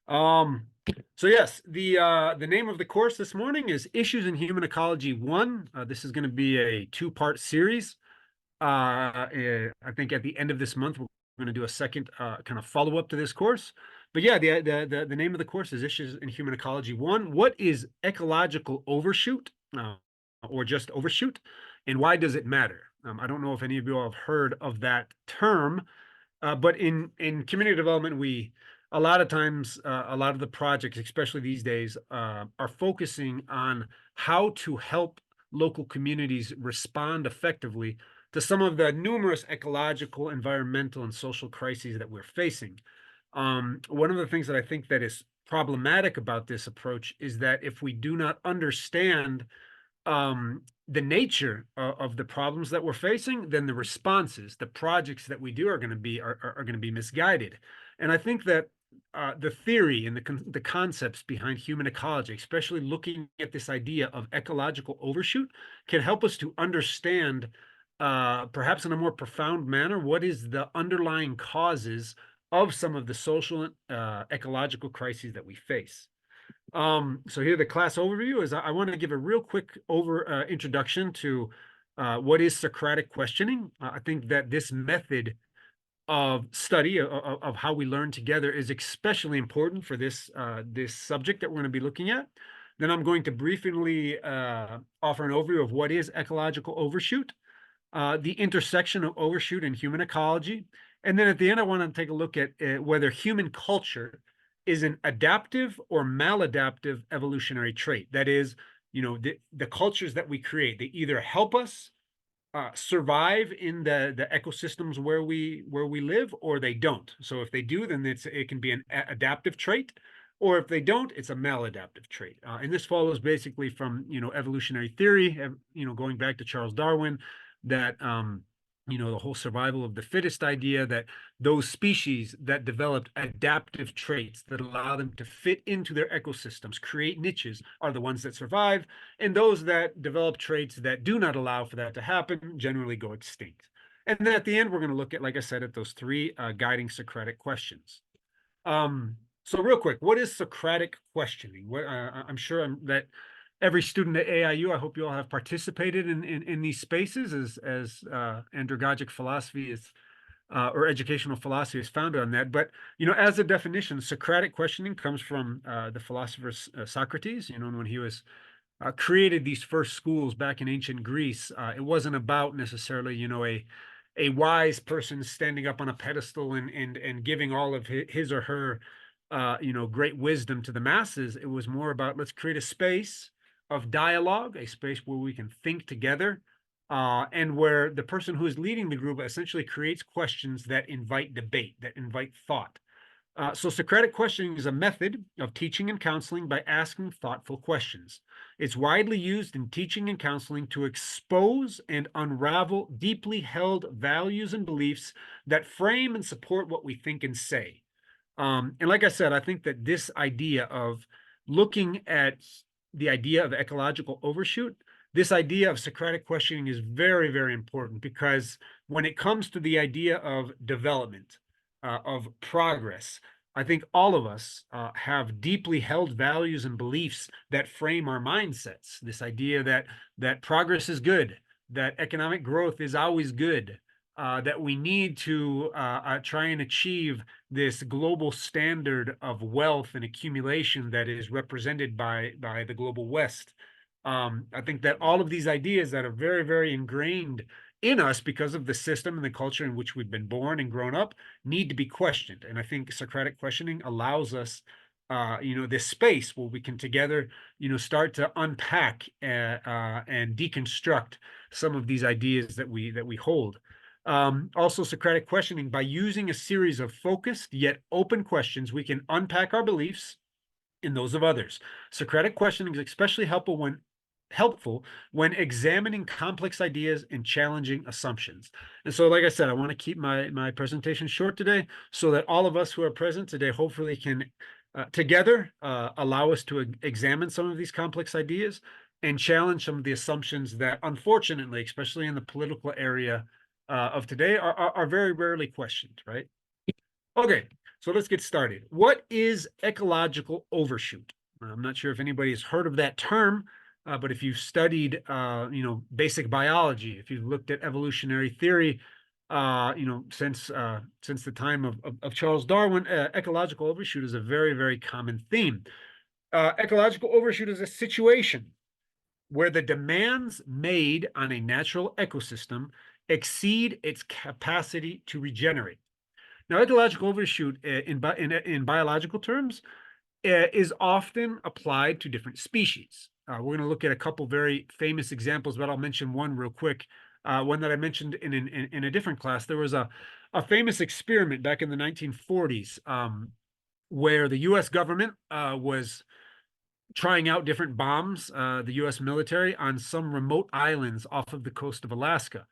Um, so yes, the name of the course this morning is Issues in Human Ecology 1. This is going to be a two-part series. I think at the end of this month, we're going to do a second kind of follow-up to this course. But yeah, the name of the course is Issues in Human Ecology 1. What is ecological overshoot, or just overshoot, and why does it matter? I don't know if any of you have heard of that term, but in community development, we a lot of times a lot of the projects, especially these days, are focusing on how to help local communities respond effectively to some of the numerous ecological, environmental, and social crises that we're facing. One of the things that I think that is problematic about this approach is that if we do not understand the nature of the problems that we're facing, then the responses, the projects that we do are going to be are going to be misguided. And I think that the theory and the concepts behind human ecology, especially looking at this idea of ecological overshoot, can help us to understand, perhaps in a more profound manner, what is the underlying causes of some of the social ecological crises that we face. So here the class overview is I want to give a real quick introduction to what is Socratic questioning. I think that this method of study of how we learn together is especially important for this subject that we're going to be looking at. Then I'm going to briefly offer an overview of what is ecological overshoot, the intersection of overshoot and human ecology. And then at the end, I want to take a look at whether human culture is an adaptive or maladaptive evolutionary trait. That is, the cultures that we create, they either help us survive in the ecosystems where we live, or they don't. So if they do, then it can be an adaptive trait, or if they don't, it's a maladaptive trait. And this follows basically from evolutionary theory, going back to Charles Darwin, that the whole survival of the fittest idea, that those species that developed adaptive traits that allow them to fit into their ecosystems, create niches, are the ones that survive, and those that develop traits that do not allow for that to happen generally go extinct. And then at the end, we're going to look at, like I said, at those three guiding Socratic questions. So real quick, what is Socratic questioning? I'm sure that every student at AIU, I hope you all have participated in these spaces as andragogic philosophy is, or educational philosophy is founded on that. But, as a definition, Socratic questioning comes from the philosopher Socrates, when he was created these first schools back in ancient Greece. It wasn't about necessarily, a wise person standing up on a pedestal and giving all of his or her, great wisdom to the masses. It was more about, let's create a space of dialogue, a space where we can think together, and where the person who is leading the group essentially creates questions that invite debate, that invite thought. So Socratic questioning is a method of teaching and counseling by asking thoughtful questions. It's widely used in teaching and counseling to expose and unravel deeply held values and beliefs that frame and support what we think and say. And like I said, I think that this idea of looking at the idea of ecological overshoot, this idea of Socratic questioning is very, very important, because when it comes to the idea of development, of progress, I think all of us have deeply held values and beliefs that frame our mindsets. This idea that progress is good, that economic growth is always good, that we need to try and achieve this global standard of wealth and accumulation that is represented by the global West. I think that all of these ideas that are very, very ingrained in us because of the system and the culture in which we've been born and grown up need to be questioned. And I think Socratic questioning allows us, this space where we can together, start to unpack and deconstruct some of these ideas that we hold. Also, Socratic questioning, by using a series of focused yet open questions, we can unpack our beliefs and those of others. Socratic questioning is especially helpful when examining complex ideas and challenging assumptions. And so, like I said, I want to keep my presentation short today, so that all of us who are present today hopefully can together allow us to examine some of these complex ideas and challenge some of the assumptions that, unfortunately, especially in the political area of today, are very rarely questioned, right? Okay, So let's get started. What is ecological overshoot? I'm not sure if anybody has heard of that term, but if you've studied, basic biology, if you've looked at evolutionary theory, since the time of Charles Darwin, ecological overshoot is a very, very common theme. Ecological overshoot is a situation where the demands made on a natural ecosystem exceed its capacity to regenerate. Now, ecological overshoot in biological terms is often applied to different species. We're going to look at a couple very famous examples, but I'll mention one real quick. One that I mentioned in a different class. There was a famous experiment back in the 1940s where the U.S. government was trying out different bombs, the U.S. military, on some remote islands off of the coast of Alaska.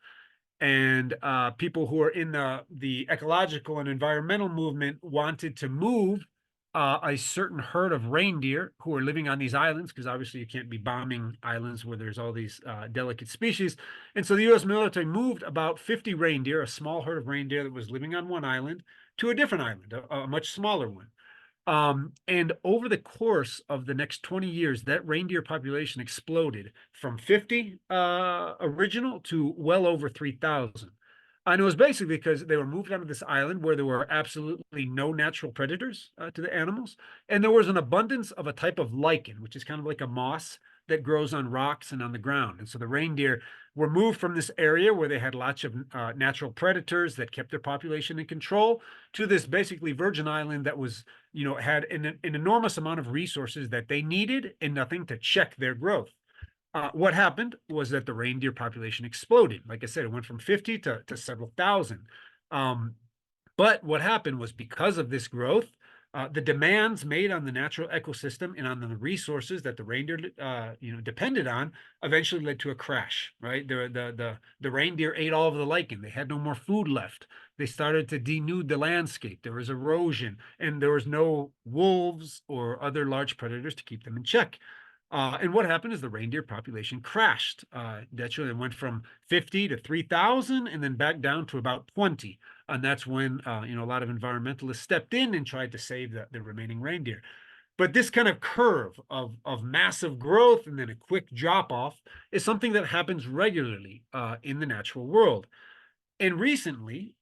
And people who are in the ecological and environmental movement wanted to move a certain herd of reindeer who are living on these islands, because obviously you can't be bombing islands where there's all these delicate species. And so the U.S. military moved about 50 reindeer, a small herd of reindeer that was living on one island, to a different island, a much smaller one. And over the course of the next 20 years, that reindeer population exploded from 50 original to well over 3,000. And it was basically because they were moved onto this island where there were absolutely no natural predators to the animals. And there was an abundance of a type of lichen, which is kind of like a moss that grows on rocks and on the ground. And so the reindeer were moved from this area where they had lots of natural predators that kept their population in control to this basically virgin island that was, had an enormous amount of resources that they needed and nothing to check their growth. What happened was that the reindeer population exploded. Like I said, it went from 50 to several thousand. But what happened was because of this growth, the demands made on the natural ecosystem and on the resources that the reindeer, depended on, eventually led to a crash. Right, the reindeer ate all of the lichen. They had no more food left. They started to denude the landscape. There was erosion, and there was no wolves or other large predators to keep them in check. And what happened is the reindeer population crashed. Naturally, it went from 50 to 3,000 and then back down to about 20. And that's when, a lot of environmentalists stepped in and tried to save the remaining reindeer. But this kind of curve of massive growth and then a quick drop off is something that happens regularly in the natural world. And recently,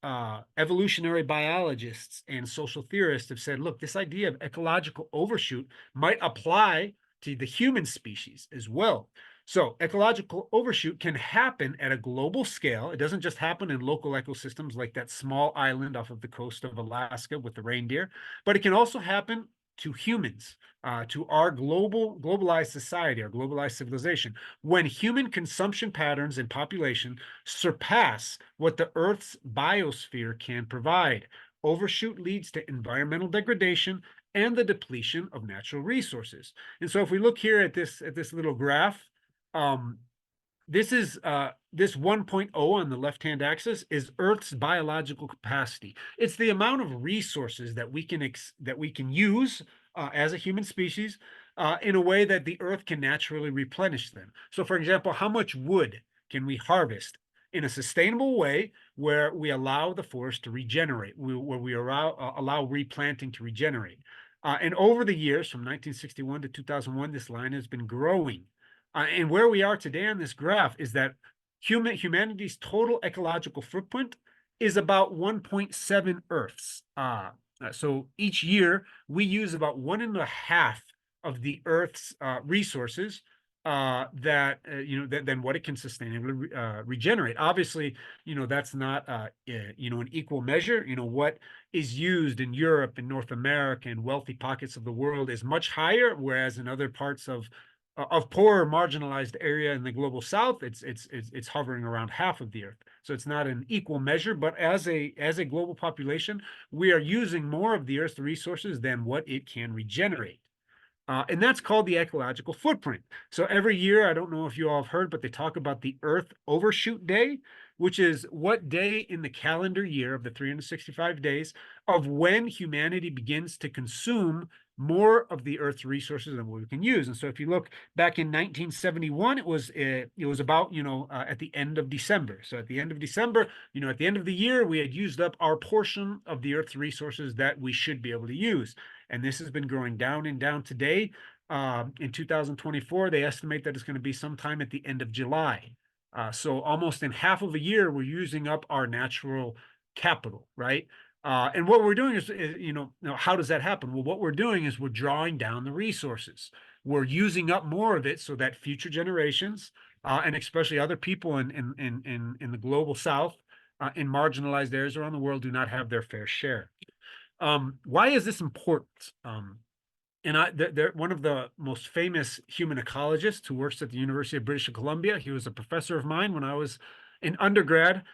evolutionary biologists and social theorists have said, look, this idea of ecological overshoot might apply to the human species as well. So ecological overshoot can happen at a global scale. It doesn't just happen in local ecosystems like that small island off of the coast of Alaska with the reindeer, but it can also happen to humans, to our globalized society, our globalized civilization. When human consumption patterns and population surpass what the Earth's biosphere can provide, overshoot leads to environmental degradation and the depletion of natural resources. And so if we look here at this little graph, this is this 1.0 on the left-hand axis is Earth's biological capacity. It's the amount of resources that we can use as a human species in a way that the Earth can naturally replenish them. So, for example, how much wood can we harvest in a sustainable way where we allow the forest to regenerate, where we allow replanting to regenerate? And over the years, from 1961 to 2001, this line has been growing. And where we are today on this graph is that humanity's total ecological footprint is about 1.7 Earths. So each year we use about 1.5 of the Earth's resources than what it can sustainably regenerate. Obviously, that's not an equal measure. What is used in Europe and North America and wealthy pockets of the world is much higher, whereas in other parts of poorer, marginalized area in the global south, it's hovering around half of the Earth. So it's not an equal measure, but as a global population, we are using more of the Earth's resources than what it can regenerate. And that's called the ecological footprint. So every year, I don't know if you all have heard, but they talk about the Earth Overshoot Day, which is what day in the calendar year of the 365 days of when humanity begins to consume more of the Earth's resources than what we can use. And so if you look back in 1971, it was about, at the end of December. So at the end of December, at the end of the year, we had used up our portion of the Earth's resources that we should be able to use. And this has been growing down and down today. In 2024, they estimate that it's going to be sometime at the end of July. So almost in half of a year, we're using up our natural capital, right? And what we're doing is, how does that happen? Well, what we're doing is we're drawing down the resources. We're using up more of it so that future generations, and especially other people in the global South, in marginalized areas around the world, do not have their fair share. Why is this important? And they're one of the most famous human ecologists who works at the University of British Columbia. He was a professor of mine when I was in undergrad.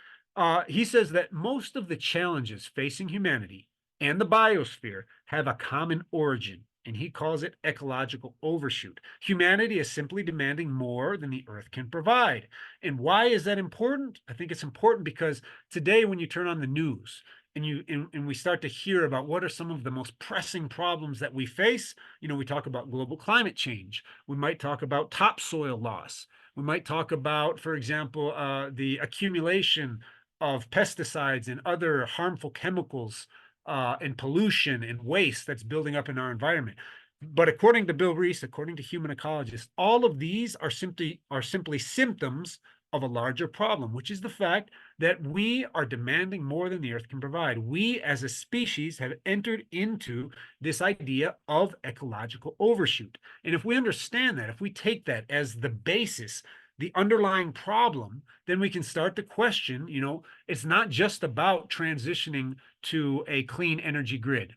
He says that most of the challenges facing humanity and the biosphere have a common origin, and he calls it ecological overshoot. Humanity is simply demanding more than the Earth can provide. And why is that important? I think it's important because today, when you turn on the news, and we start to hear about what are some of the most pressing problems that we face. We talk about global climate change. We might talk about topsoil loss. We might talk about, for example, the accumulation of pesticides and other harmful chemicals, and pollution and waste that's building up in our environment. But according to Bill Reese, according to human ecologists, all of these are simply symptoms of a larger problem, which is the fact that we are demanding more than the Earth can provide. We, as a species, have entered into this idea of ecological overshoot. And if we understand that, if we take that as the basis, the underlying problem, then we can start to question, it's not just about transitioning to a clean energy grid.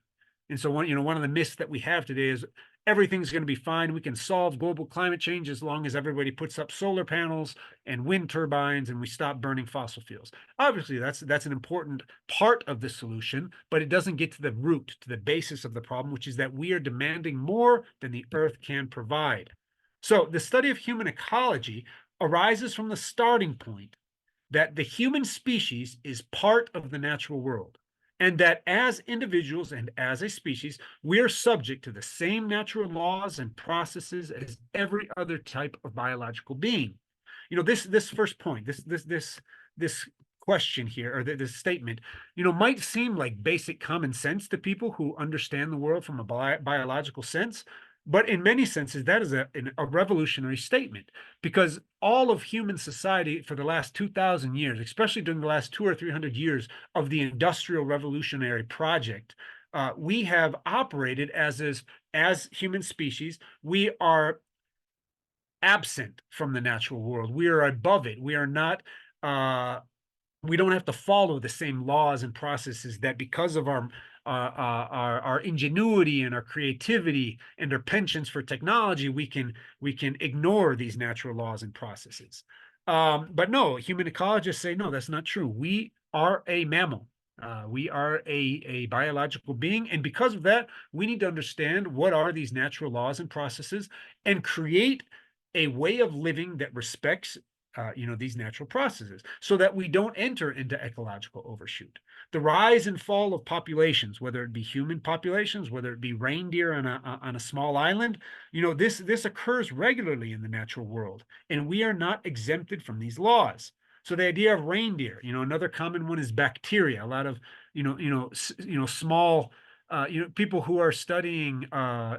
And so one of the myths that we have today is everything's going to be fine. We can solve global climate change as long as everybody puts up solar panels and wind turbines and we stop burning fossil fuels. Obviously, that's an important part of the solution, but it doesn't get to the root, to the basis of the problem, which is that we are demanding more than the Earth can provide. So the study of human ecology arises from the starting point that the human species is part of the natural world, and that as individuals and as a species, we are subject to the same natural laws and processes as every other type of biological being. This first point, this question here, or this statement, might seem like basic common sense to people who understand the world from a biological sense. But in many senses, that is a revolutionary statement, because all of human society for the last 2,000 years, especially during the last 200 or 300 years of the Industrial Revolutionary Project, we have operated as human species. We are absent from the natural world. We are above it. We are not. We don't have to follow the same laws and processes that, because of our ingenuity and our creativity and our penchants for technology, we can ignore these natural laws and processes. But no, human ecologists say no, that's not true. We are a mammal. We are a biological being, and because of that, we need to understand what are these natural laws and processes, and create a way of living that respects these natural processes, so that we don't enter into ecological overshoot. The rise and fall of populations, whether it be human populations, whether it be reindeer on a small island, this occurs regularly in the natural world, and we are not exempted from these laws. So the idea of reindeer, another common one is bacteria. A lot of small people who are studying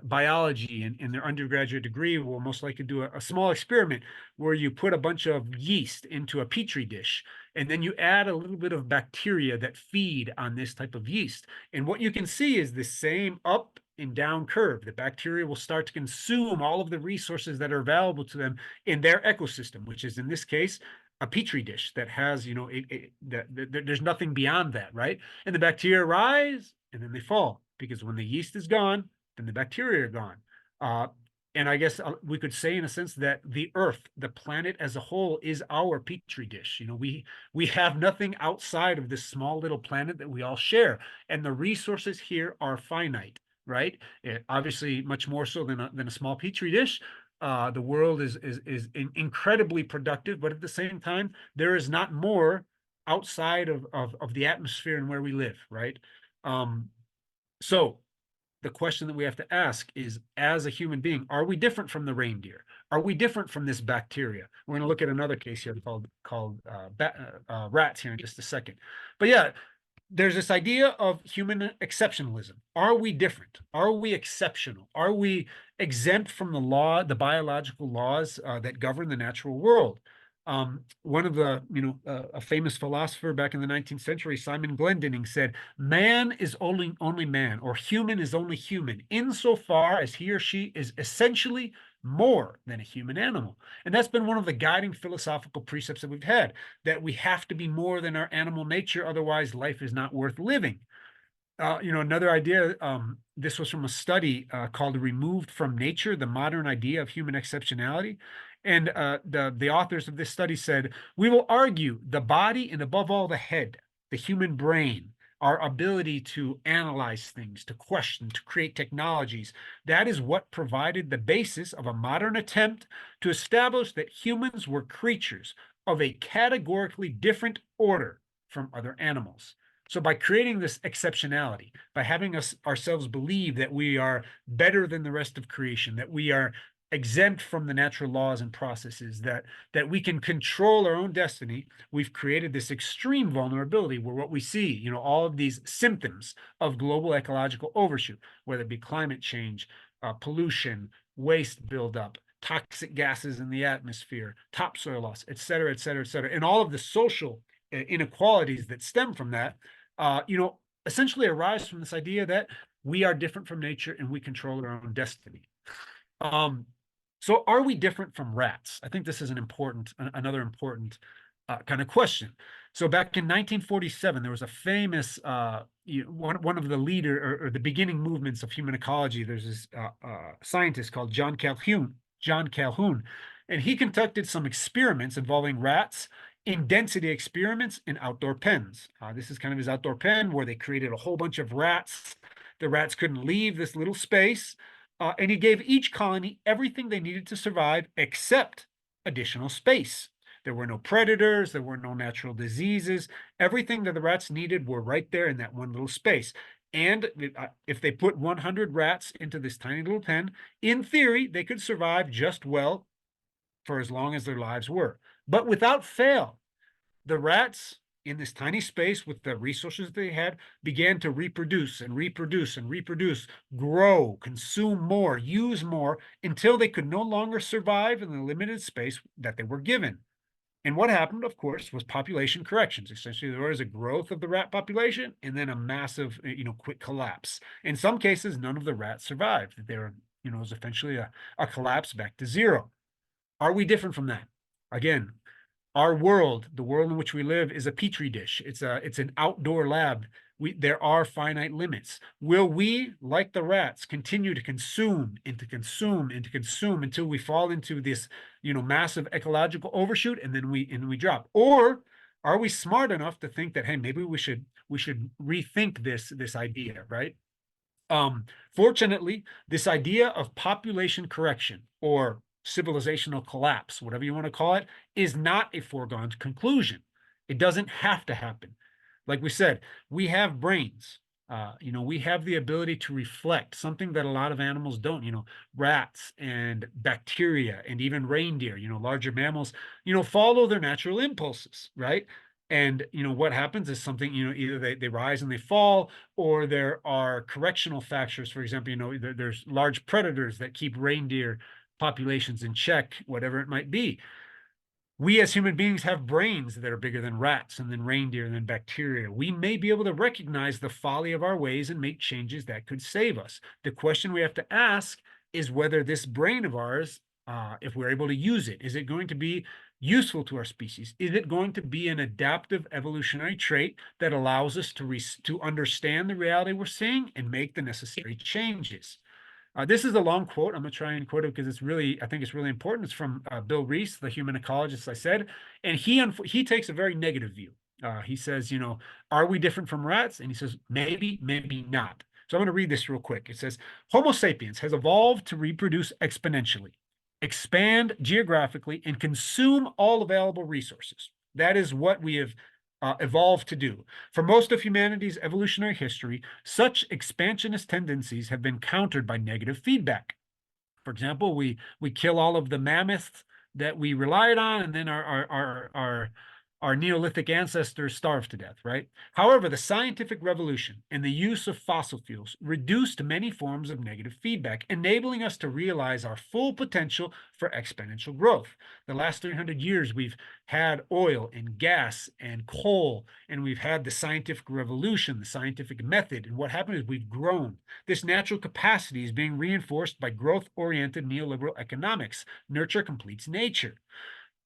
biology in their undergraduate degree will most likely do a small experiment where you put a bunch of yeast into a petri dish, and then you add a little bit of bacteria that feed on this type of yeast. And what you can see is the same up and down curve. The bacteria will start to consume all of the resources that are available to them in their ecosystem, which is in this case a petri dish that has, there's nothing beyond that, right? And the bacteria rise and then they fall, because when the yeast is gone, then the bacteria are gone. And I guess we could say, in a sense, that the Earth, the planet as a whole, is our petri dish. We have nothing outside of this small little planet that we all share, and the resources here are finite, right? Obviously, much more so than a small petri dish. The world is incredibly productive, but at the same time, there is not more outside of the atmosphere and where we live, right? So the question that we have to ask is, as a human being, are we different from the reindeer? Are we different from this bacteria? We're going to look at another case here called rats here in just a second. But yeah, there's this idea of human exceptionalism. Are we different? Are we exceptional? Are we exempt from the law, the biological laws that govern the natural world? One of the, a famous philosopher back in the 19th century, Simon Glendinning, said, "Man is only man, or human is only human, insofar as he or she is essentially more than a human animal." And that's been one of the guiding philosophical precepts that we've had, that we have to be more than our animal nature, otherwise life is not worth living. Another idea, this was from a study called "Removed from Nature, the Modern Idea of Human Exceptionality." And the authors of this study said, "We will argue the body, and above all the head, the human brain, our ability to analyze things, to question, to create technologies, that is what provided the basis of a modern attempt to establish that humans were creatures of a categorically different order from other animals." So by creating this exceptionality, by having ourselves believe that we are better than the rest of creation, that we are exempt from the natural laws and processes, that we can control our own destiny, we've created this extreme vulnerability where what we see, all of these symptoms of global ecological overshoot, whether it be climate change, pollution, waste buildup, toxic gases in the atmosphere, topsoil loss, et cetera, et cetera, et cetera, and all of the social inequalities that stem from that, essentially arise from this idea that we are different from nature and we control our own destiny. So are we different from rats? I think this is another important kind of question. So back in 1947, there was a famous one of the leader or the beginning movements of human ecology. There's this scientist called John Calhoun, and he conducted some experiments involving rats in density experiments in outdoor pens. This is kind of his outdoor pen where they created a whole bunch of rats. The rats couldn't leave this little space. And he gave each colony everything they needed to survive except additional space. There were no predators, there were no natural diseases. Everything that the rats needed were right there in that one little space. And if they put 100 rats into this tiny little pen, in theory, they could survive just well for as long as their lives were. But without fail, the rats in this tiny space with the resources they had began to reproduce and reproduce and reproduce, grow, consume more, use more, until they could no longer survive in the limited space that they were given. And what happened, of course, was population corrections. Essentially, there was a growth of the rat population and then a massive, quick collapse. In some cases, none of the rats survived. There, was eventually a collapse back to zero. Are we different from that? Again, our world, the world in which we live, is a petri dish. It's an outdoor lab. There are finite limits. Will we, like the rats, continue to consume and to consume and to consume until we fall into this, massive ecological overshoot and then we drop? Or are we smart enough to think that, hey, maybe we should rethink this idea, right? Fortunately, this idea of population correction or civilizational collapse, whatever you want to call it, is not a foregone conclusion. It doesn't have to happen. Like we said, we have brains. We have the ability to reflect, something that a lot of animals don't. Rats and bacteria and even reindeer, larger mammals, follow their natural impulses, right? And what happens is something, either they rise and they fall, or there are correctional factors. For example, there's large predators that keep reindeer populations in check, whatever it might be. We as human beings have brains that are bigger than rats and then reindeer and then bacteria. We may be able to recognize the folly of our ways and make changes that could save us. The question we have to ask is whether this brain of ours, if we're able to use it, is it going to be useful to our species? Is it going to be an adaptive evolutionary trait that allows us to understand the reality we're seeing and make the necessary changes? This is a long quote. I'm going to try and quote it because I think it's really important. It's from Bill Reese, the human ecologist, I said, and he takes a very negative view. He says, are we different from rats? And he says, maybe, maybe not. So I'm going to read this real quick. It says, Homo sapiens has evolved to reproduce exponentially, expand geographically, and consume all available resources. That is what we have evolved to do. For most of humanity's evolutionary history, such expansionist tendencies have been countered by negative feedback. For example, we kill all of the mammoths that we relied on, and then our Neolithic ancestors starved to death, right? However, the scientific revolution and the use of fossil fuels reduced many forms of negative feedback, enabling us to realize our full potential for exponential growth. The last 300 years, we've had oil and gas and coal, and we've had the scientific revolution, the scientific method. And what happened is we've grown. This natural capacity is being reinforced by growth-oriented neoliberal economics. Nurture completes nature.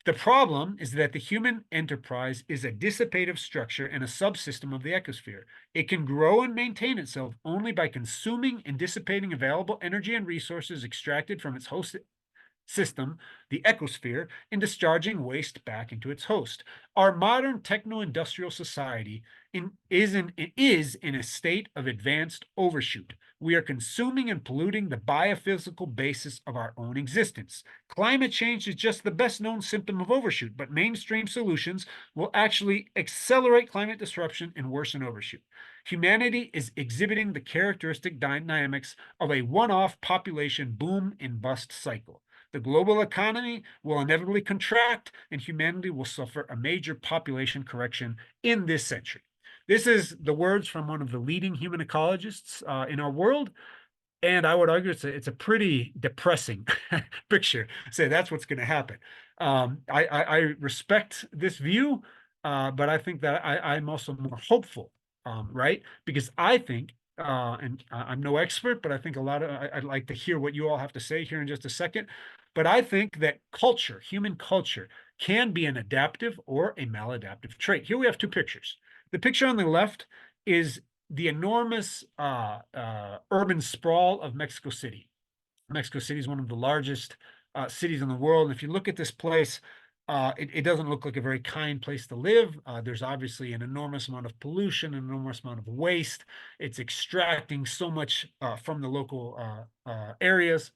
The problem is that the human enterprise is a dissipative structure and a subsystem of the ecosphere. It can grow and maintain itself only by consuming and dissipating available energy and resources extracted from its host system, the ecosphere, and discharging waste back into its host. Our modern techno-industrial society is in a state of advanced overshoot. We are consuming and polluting the biophysical basis of our own existence. Climate change is just the best known symptom of overshoot, but mainstream solutions will actually accelerate climate disruption and worsen overshoot. Humanity is exhibiting the characteristic dynamics of a one-off population boom and bust cycle. The global economy will inevitably contract, and humanity will suffer a major population correction in this century. This is the words from one of the leading human ecologists in our world, and I would argue it's a pretty depressing picture. Say that's what's going to happen. I respect this view, but I think that I'm also more hopeful, right? Because I think, and I'm no expert, but I think I'd like to hear what you all have to say here in just a second. But I think that culture, human culture, can be an adaptive or a maladaptive trait. Here we have two pictures. The picture on the left is the enormous urban sprawl of Mexico City. Mexico City is one of the largest cities in the world. And if you look at this place, it doesn't look like a very kind place to live. There's obviously an enormous amount of pollution, an enormous amount of waste. It's extracting so much from the local areas.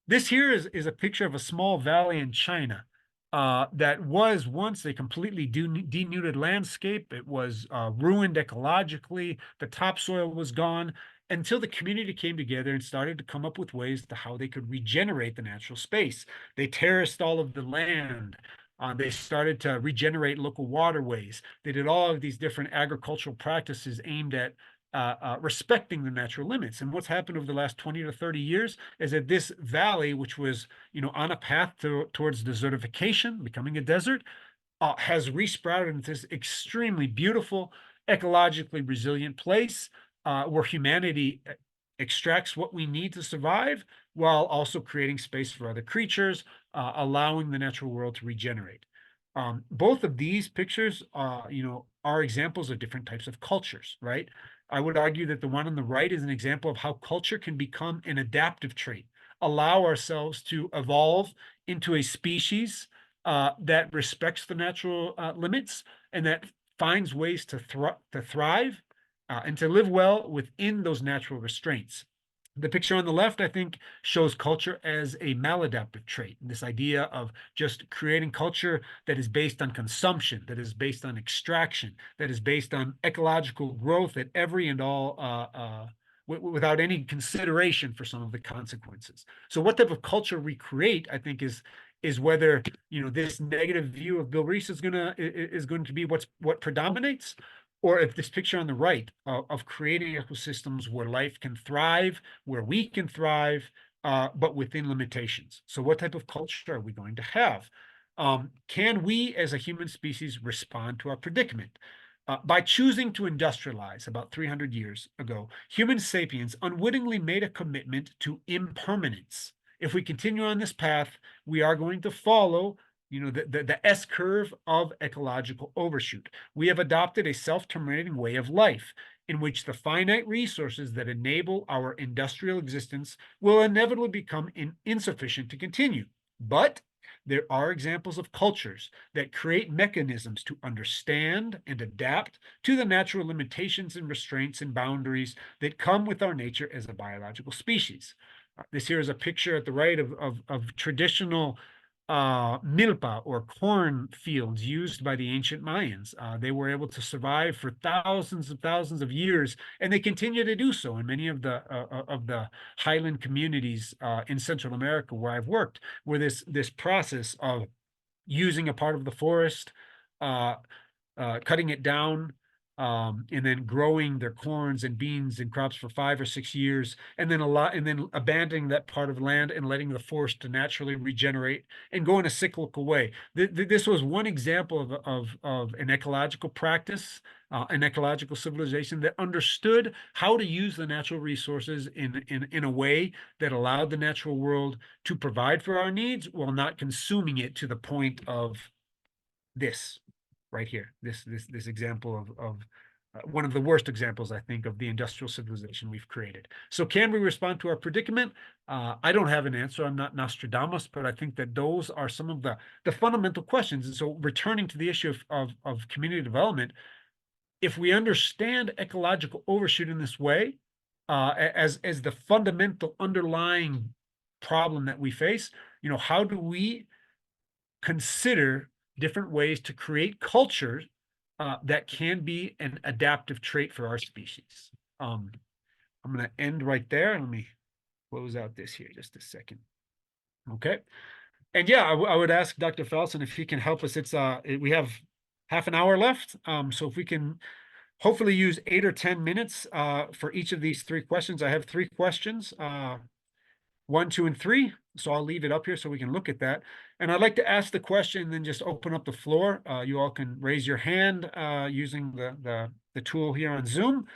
This here is a picture of a small valley in China that was once a completely denuded landscape. It was ruined ecologically. The topsoil was gone until the community came together and started to come up with ways to how they could regenerate the natural space. They terraced all of the land. They started to regenerate local waterways. They did all of these different agricultural practices aimed at respecting the natural limits. And what's happened over the last 20 to 30 years is that this valley, which was, on a path towards desertification, becoming a desert, has resprouted into this extremely beautiful, ecologically resilient place where humanity extracts what we need to survive while also creating space for other creatures, allowing the natural world to regenerate. Both of these pictures, are examples of different types of cultures, right? I would argue that the one on the right is an example of how culture can become an adaptive trait, allow ourselves to evolve into a species that respects the natural limits and that finds ways to thrive and to live well within those natural restraints. The picture on the left, I think, shows culture as a maladaptive trait. This idea of just creating culture that is based on consumption, that is based on extraction, that is based on ecological growth at every and all, without any consideration for some of the consequences. So what type of culture we create, I think, is whether this negative view of Bill Reese is going to be what predominates, or if this picture on the right of creating ecosystems where life can thrive, where we can thrive, but within limitations. So what type of culture are we going to have? Can we as a human species respond to our predicament? By choosing to industrialize about 300 years ago, Homo sapiens unwittingly made a commitment to impermanence. If we continue on this path, we are going to follow the S curve of ecological overshoot. We have adopted a self-terminating way of life in which the finite resources that enable our industrial existence will inevitably become insufficient to continue. But there are examples of cultures that create mechanisms to understand and adapt to the natural limitations and restraints and boundaries that come with our nature as a biological species. This here is a picture at the right of traditional milpa or corn fields used by the ancient Mayans. They were able to survive for thousands of years, and they continue to do so in many of the highland communities in Central America where I've worked, where this process of using a part of the forest, uh, cutting it down, and then growing their corns and beans and crops for 5 or 6 years, and then abandoning that part of the land and letting the forest to naturally regenerate and go in a cyclical way. This was one example of an ecological practice, an ecological civilization that understood how to use the natural resources in a way that allowed the natural world to provide for our needs while not consuming it to the point of this right here, this example of one of the worst examples, I think, of the industrial civilization we've created. So can we respond to our predicament? I don't have an answer. I'm not Nostradamus, but I think that those are some of the fundamental questions. And so returning to the issue of community development, if we understand ecological overshoot in this way, as the fundamental underlying problem that we face, how do we consider different ways to create cultures that can be an adaptive trait for our species? I'm going to end right there. Let me close out this here just a second. Okay. And yeah, I would ask Dr. Felsen if he can help us. We have half an hour left. So if we can hopefully use 8 or 10 minutes for each of these 3 questions. I have 3 questions. 1, 2, and 3. So I'll leave it up here so we can look at that. And I'd like to ask the question and then just open up the floor. You all can raise your hand using the tool here on Zoom.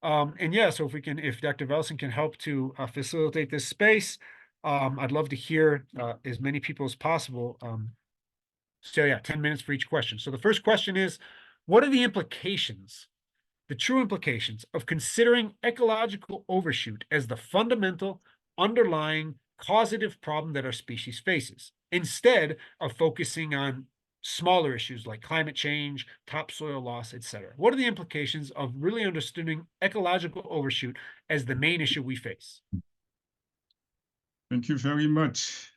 And yeah, so if Dr. Velson can help to facilitate this space, I'd love to hear as many people as possible. So yeah, 10 minutes for each question. So the first question is, what are the true implications of considering ecological overshoot as the fundamental underlying causative problem that our species faces, instead of focusing on smaller issues like climate change, topsoil loss, etc.? What are the implications of really understanding ecological overshoot as the main issue we face? Thank you very much,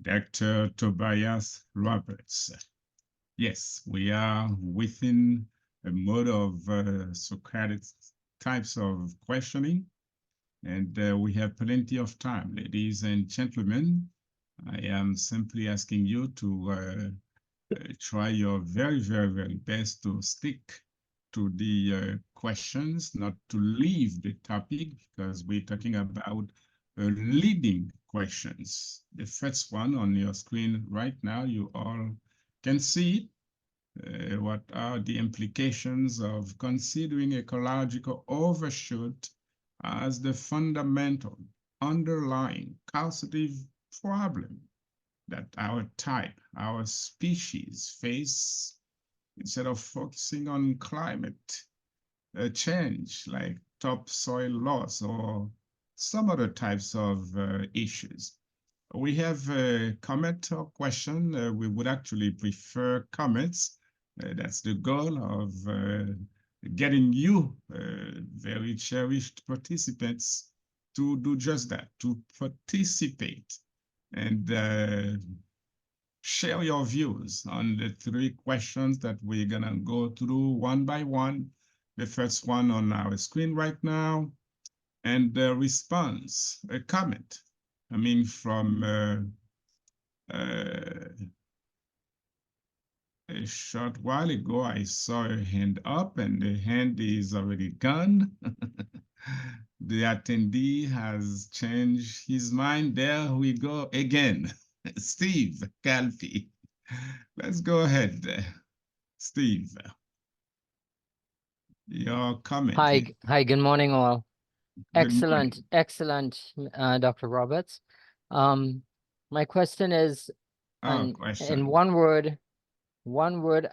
Dr. Tobias Roberts. Yes, we are within a mode of Socratic types of questioning, and we have plenty of time. Ladies and gentlemen, I am simply asking you to try your very best to stick to the questions, not to leave the topic, because we're talking about leading questions. The first one on your screen right now, you all can see it. What are the implications of considering ecological overshoot as the fundamental underlying causative problem that our type, our species face, instead of focusing on climate change like topsoil loss or some other types of issues? We have a comment or question. We would actually prefer comments. That's the goal of getting you, very cherished participants, to do just that, to participate and share your views on the 3 questions that we're going to go through one by one. The first one on our screen right now, and the response, a comment coming from a short while ago. I saw a hand up and the hand is already gone. The attendee has changed his mind. There we go again. Steve Calfee. Let's go ahead, Steve. Your comment. Hi, good morning, all. Good morning. Excellent, Dr. Roberts. My question is, in one word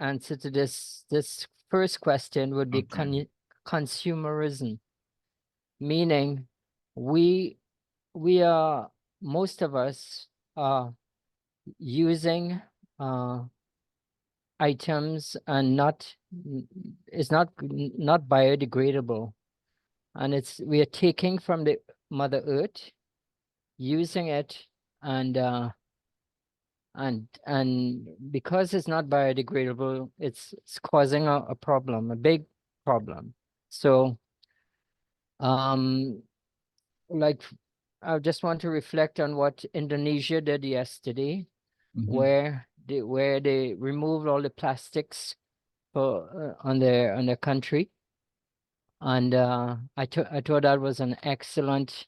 answer to this first question would be consumerism, meaning we are, most of us are using items and it's not biodegradable, and we are taking from the Mother Earth, using it, and and because it's not biodegradable, it's causing a problem, a big problem. So like I just want to reflect on what Indonesia did yesterday, where they removed all the plastics for on their country, and I thought that was an excellent,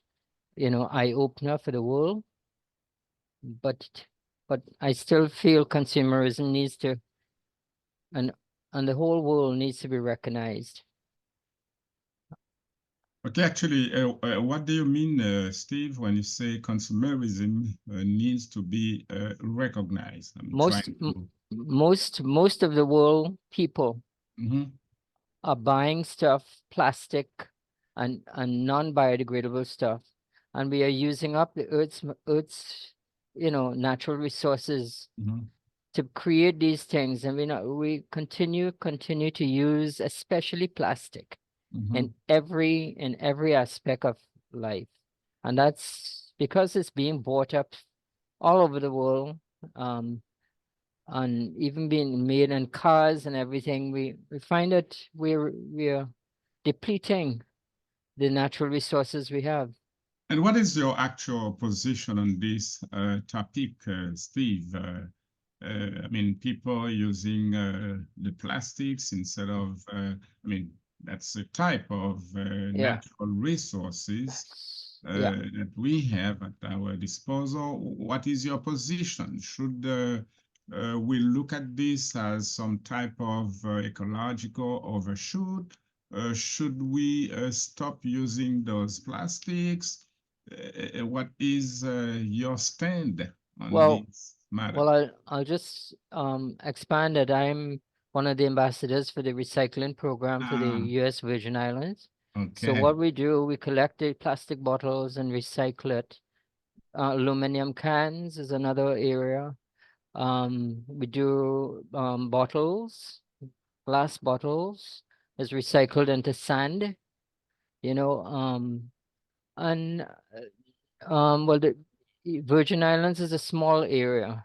eye opener for the world. But I still feel consumerism needs to, and the whole world needs to be recognized. Okay, actually, what do you mean, Steve, when you say consumerism needs to be recognized? I'm Most trying to. most of the world people Mhm. are buying stuff, plastic and non-biodegradable stuff, and we are using up the earth's natural resources to create these things, and we continue to use especially plastic in every aspect of life, and that's because it's being bought up all over the world, and even being made in cars and everything. We find that we're depleting the natural resources we have. And what is your actual position on this topic, Steve? I mean, people using the plastics instead of, I mean, that's a type of Yeah. natural resources Yeah. that we have at our disposal. What is your position? Should we look at this as some type of ecological overshoot? Should we stop using those plastics? What is your stand on Well, this matter? well, I'll just expand that I'm one of the ambassadors for the recycling program for the U.S. Virgin Islands. So Okay. what we do, we collect the plastic bottles and recycle it. Aluminum cans is another area. We do bottles, glass bottles is recycled into sand, and well, the Virgin Islands is a small area,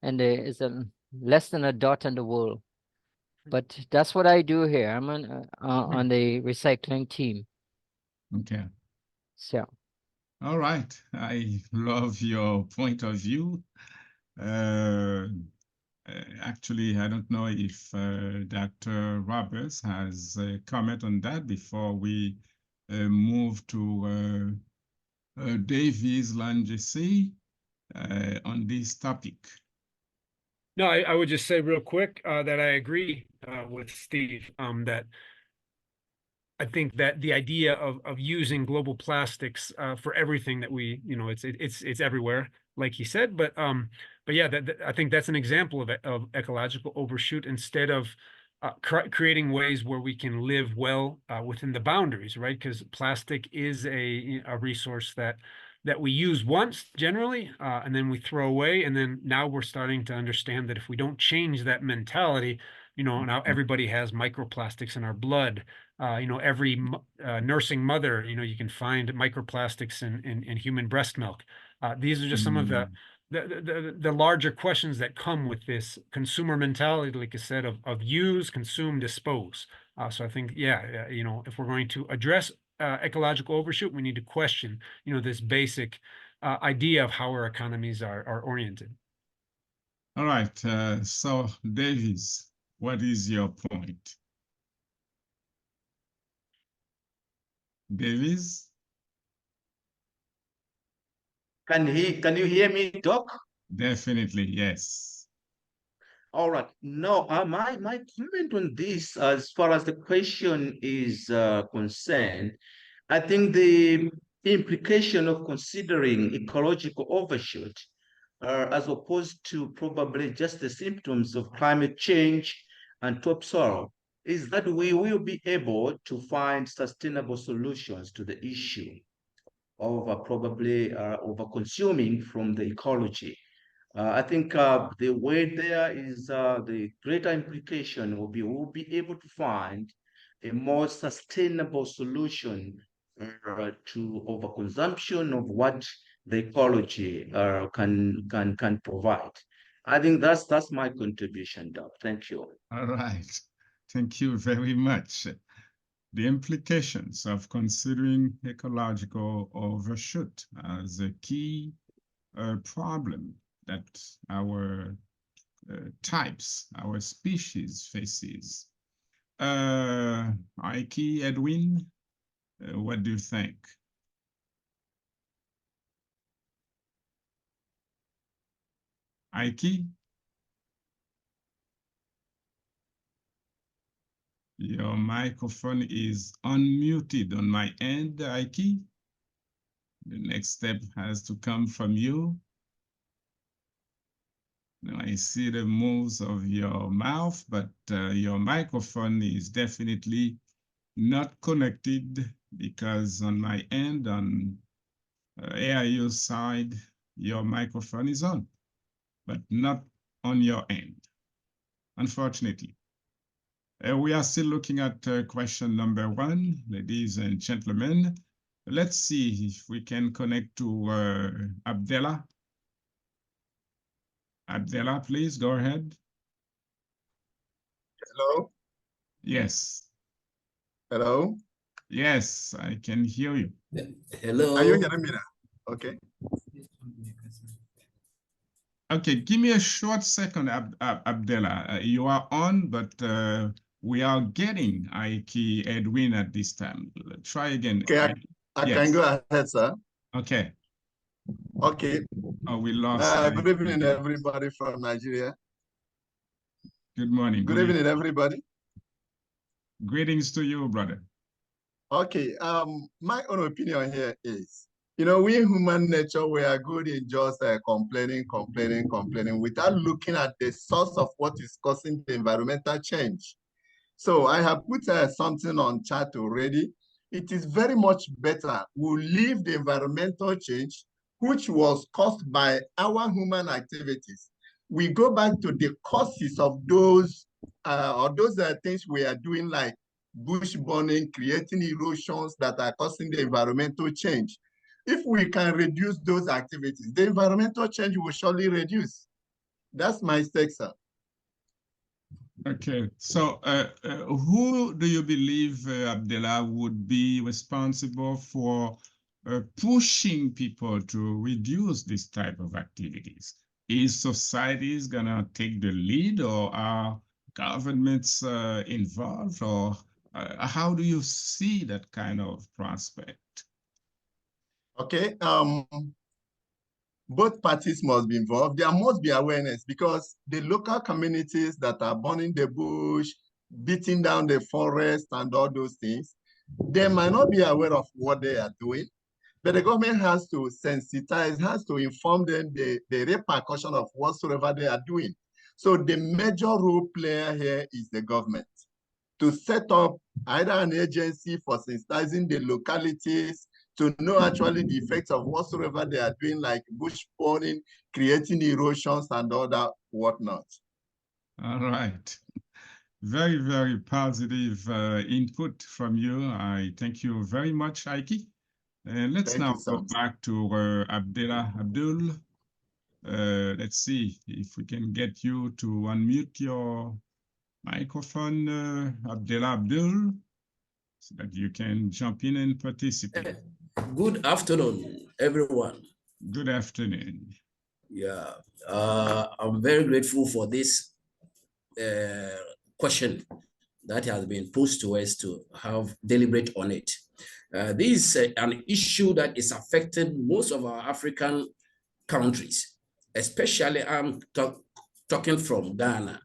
and there is a less than a dot in the world. But that's what I do here. I'm on the recycling team. Okay. So All right. I love your point of view. Uh, Actually, I don't know if Dr. Roberts has a comment on that before we move to Davies Langesi on this topic. No, I would just say real quick that I agree with Steve that I think that the idea of using global plastics for everything that we, it's everywhere, like he said. But yeah, I think that's an example of ecological overshoot instead of creating ways where we can live well within the boundaries, right? Because plastic is a resource that we use once generally, and then we throw away. And then now we're starting to understand that if we don't change that mentality, now everybody has microplastics in our blood. Every nursing mother, you can find microplastics in human breast milk. These are just some of the larger questions that come with this consumer mentality, like I said, of use, consume, dispose. So I think, yeah, if we're going to address ecological overshoot, we need to question, this basic idea of how our economies are oriented. All right. So, Davies, what is your point? Davies? Can you hear me, Doc? Definitely, yes. All right. No, my comment on this, as far as the question is concerned, I think the implication of considering ecological overshoot, as opposed to probably just the symptoms of climate change and topsoil, is that we will be able to find sustainable solutions to the issue of probably over consuming from the ecology. I think the way there is the greater implication will be we'll be able to find a more sustainable solution to overconsumption of what the ecology can provide. I think that's my contribution, Doc. Thank you. All right. Thank you very much. The implications of considering ecological overshoot as a key problem that our types, our species faces. Ike, Edwin, what do you think? Ike? Your microphone is unmuted on my end, Ike. The next step has to come from you. Now I see the moves of your mouth, but your microphone is definitely not connected because on my end, on AIU side, your microphone is on, but not on your end, unfortunately. We are still looking at question number 1, ladies and gentlemen. Let's see if we can connect to Abdella. Abdella, please go ahead. Hello? Yes. Hello? Yes, I can hear you. Hello. Are you hearing me now? Okay. Okay, give me a short second, Abdella. You are on, but we are getting Ike Edwin at this time. Try again. Okay, I yes. can go ahead, sir. Okay. Okay. Oh, we lost. Good evening, everybody from Nigeria. Good morning. Good evening, everybody. Greetings to you, brother. Okay. My own opinion here is, you know, we human nature, we are good in just complaining without looking at the source of what is causing the environmental change. So I have put something on chat already. It is very much better we leave the environmental change, which was caused by our human activities. We go back to the causes of those things we are doing, like bush burning, creating erosions that are causing the environmental change. If we can reduce those activities, the environmental change will surely reduce. That's my stake, sir. Okay, so who do you believe, Abdella, would be responsible for pushing people to reduce this type of activities? Is societies gonna take the lead, or are governments involved, or how do you see that kind of prospect? Okay, both parties must be involved. There must be awareness, because the local communities that are burning the bush, beating down the forest and all those things, they might not be aware of what they are doing, but the government has to sensitize, has to inform them the repercussion of whatsoever they are doing. So the major role player here is the government, to set up either an agency for sensitizing the localities, to know actually the effects of whatsoever they are doing, like bush burning, creating erosions and all that whatnot. All right. Very, very positive input from you. I thank you very much, Ike. And let's now go back to Abdul. Let's see if we can get you to unmute your microphone, Abdul, so that you can jump in and participate. Good afternoon, everyone. Good afternoon. Yeah, I'm very grateful for this question that has been posed to us to have deliberate on it. This is an issue that is affecting most of our African countries, especially I'm talking from Ghana.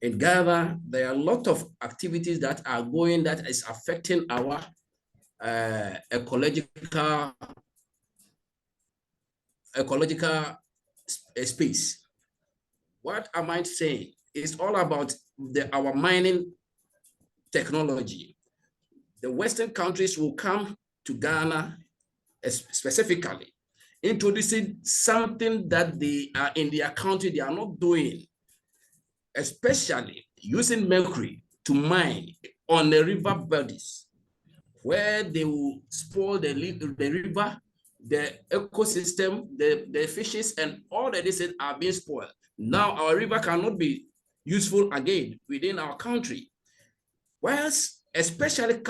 In Ghana, there are a lot of activities that are going that is affecting our ecological space. What am I saying? It's all about our mining technology. The Western countries will come to Ghana specifically, introducing something that they are in their country they are not doing, especially using mercury to mine on the river bodies, where they will spoil the river the ecosystem, the fishes, and all the dishes are being spoiled. Now our river cannot be useful again within our country. Whereas, especially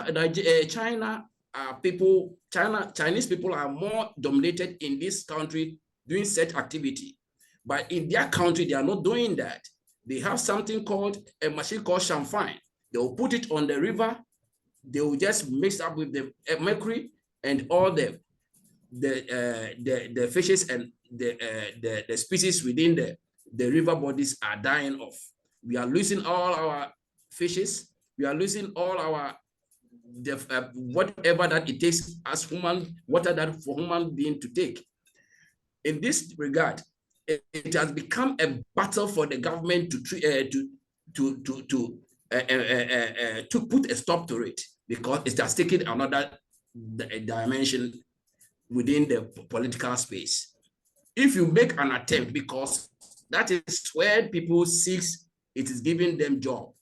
Chinese people are more dominated in this country doing such activity. But in their country, they are not doing that. They have something called a machine called champagne. They will put it on the river. They will just mix up with the mercury, and all the fishes and the species within the river bodies are dying off. We are losing all our fishes. We are losing all our whatever that it takes as human water that for human being to take. In this regard, it has become a battle for the government to put a stop to it, because it has taken another dimension within the political space. If you make an attempt, because that is where people seek, it is giving them job.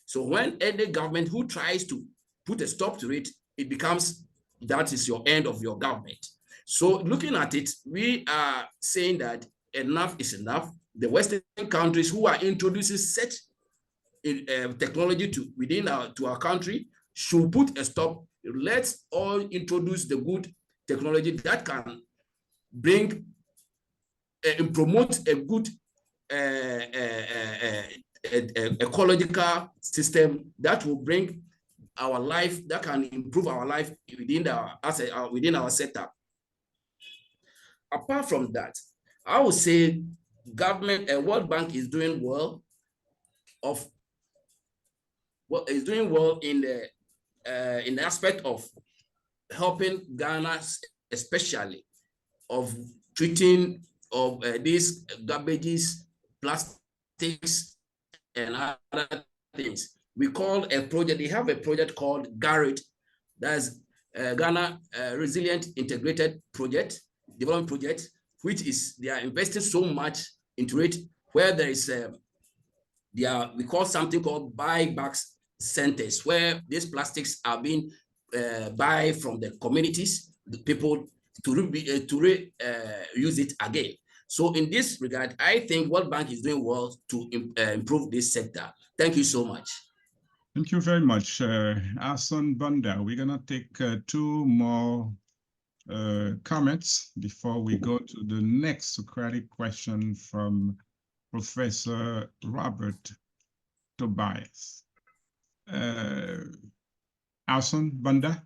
So when any government who tries to put a stop to it, it becomes that is your end of your government. So looking at it, we are saying that enough is enough. The Western countries who are introducing such technology within our country should put a stop. Let's all introduce the good technology that can bring and promote a good ecological system that will bring our life, that can improve our life within our setup. Apart from that, I would say government and World Bank is doing well in the aspect of helping Ghana, especially of treating of these garbages, plastics, and other things. We call a project, they have a project called GARRET, that's Ghana Resilient Integrated Project, Development Project, which is, they are investing so much into it, where there is, we call something called buyback centers, where these plastics are being buy from the communities, the people to use it again. So in this regard, I think World Bank is doing well to improve this sector. Thank you so much. Thank you very much, Ason Banda. We're gonna take two more comments before we go to the next Socratic question from Professor Robert Tobias. Ason Banda,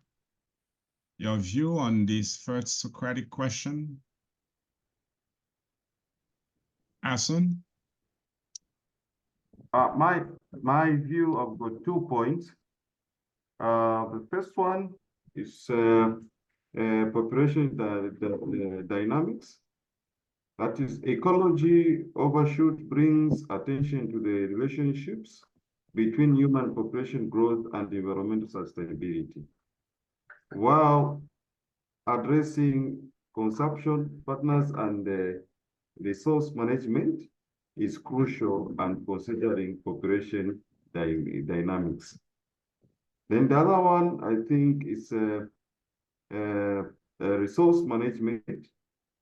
your view on this first Socratic question? Ason? My view, I've got 2 points. The first one is population dynamics. That is, ecology overshoot brings attention to the relationships between human population growth and environmental sustainability, while addressing consumption patterns and resource management is crucial and considering population dynamics. Then the other one, I think, is resource management.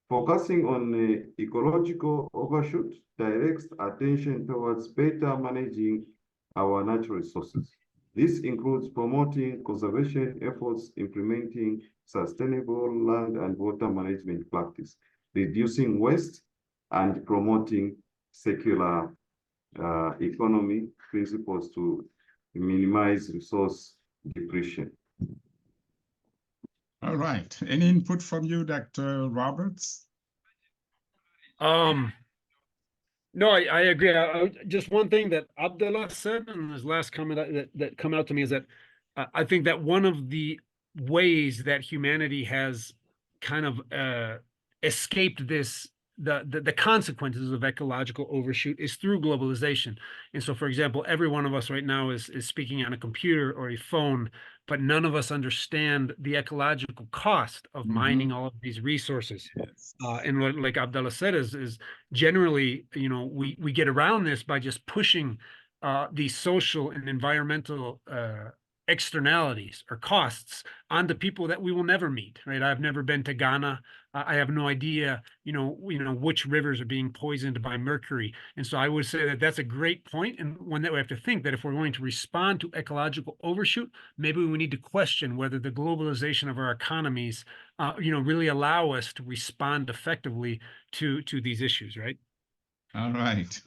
Focusing on ecological overshoot directs attention towards better managing our natural resources. This includes promoting conservation efforts, implementing sustainable land and water management practice, reducing waste, and promoting circular economy principles to minimize resource depletion. All right. Any input from you, Dr. Roberts? No, I agree. Just one thing that Abdullah said in his last comment that come out to me is that I think that one of the ways that humanity has kind of escaped the consequences of ecological overshoot is through globalization. And so, for example, every one of us right now is speaking on a computer or a phone, but none of us understand the ecological cost of mining all of these resources. Yes. And what, like Abdullah said, is generally, we get around this by just pushing these social and environmental externalities or costs onto people that we will never meet, right? I've never been to Ghana. I have no idea, which rivers are being poisoned by mercury. And so I would say that that's a great point, and one that we have to think that if we're going to respond to ecological overshoot, maybe we need to question whether the globalization of our economies, really allow us to respond effectively to these issues, right? All right.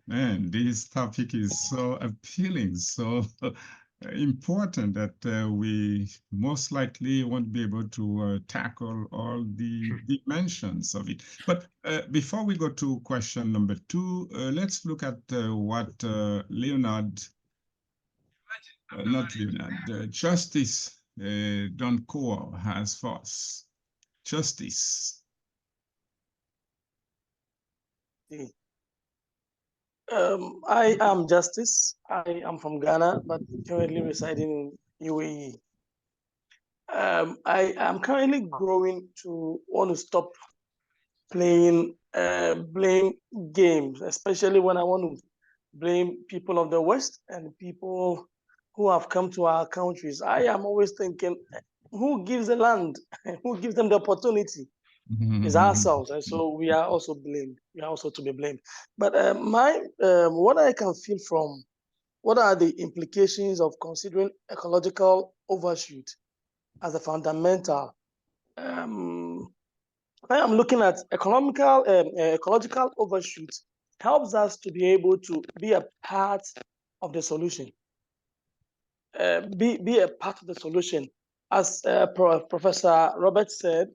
Man, this topic is so appealing, so important that we most likely won't be able to tackle all the dimensions of it. But before we go to question number 2, let's look at what Justice Doncour has for us. Justice. I am Justice. I am from Ghana, but currently residing in UAE. I am currently growing to want to stop playing blame games, especially when I want to blame people of the West and people who have come to our countries. I am always thinking, who gives the land? Who gives them the opportunity? Is ourselves, and so we are also blamed. We are also to be blamed. But what I can feel from what are the implications of considering ecological overshoot as a fundamental? I am looking at ecological overshoot helps us to be able to be a part of the solution. Be a part of the solution, as Professor Robert said.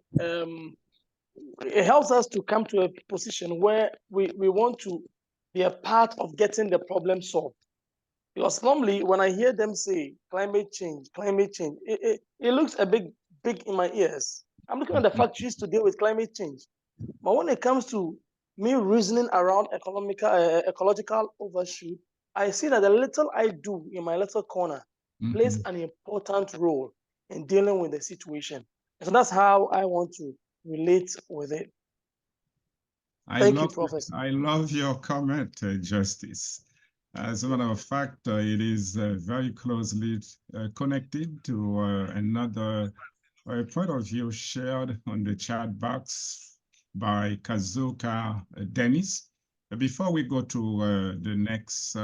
It helps us to come to a position where we want to be a part of getting the problem solved. Because normally when I hear them say climate change, it looks a big in my ears. I'm looking at the factories to deal with climate change. But when it comes to me reasoning around ecological overshoot, I see that the little I do in my little corner plays an important role in dealing with the situation. So that's how I want to relate with it. Thank you, Professor. I love your comment, Justice. As a matter of fact, it is very closely connected to another point of view shared on the chat box by Kazuka Dennis. Before we go to the next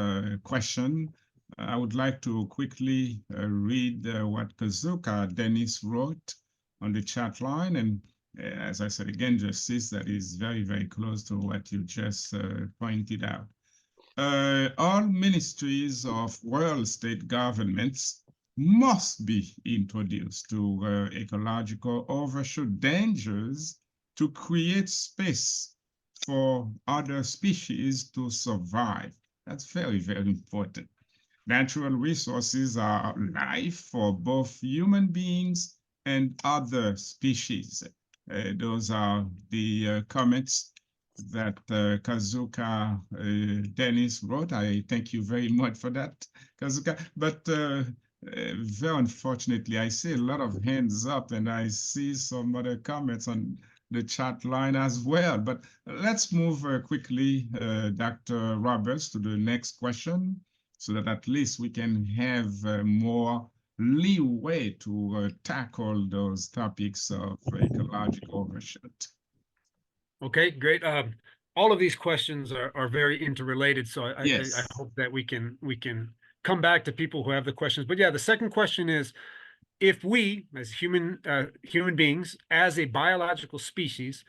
question, I would like to quickly read what Kazuka Dennis wrote on the chat line. And as I said again, Justice, that is very, very close to what you just pointed out. All ministries of world state governments must be introduced to ecological overshoot dangers to create space for other species to survive. That's very, very important. Natural resources are life for both human beings and other species. Those are the comments that Kazuka Dennis wrote. I thank you very much for that, Kazuka. But very unfortunately, I see a lot of hands up and I see some other comments on the chat line as well. But let's move quickly, Dr. Roberts, to the next question so that at least we can have more leeway to tackle those topics of ecological overshoot. Okay, great. All of these questions are very interrelated, so I hope that we can come back to people who have the questions. But yeah, the second question is, if we as human beings, as a biological species,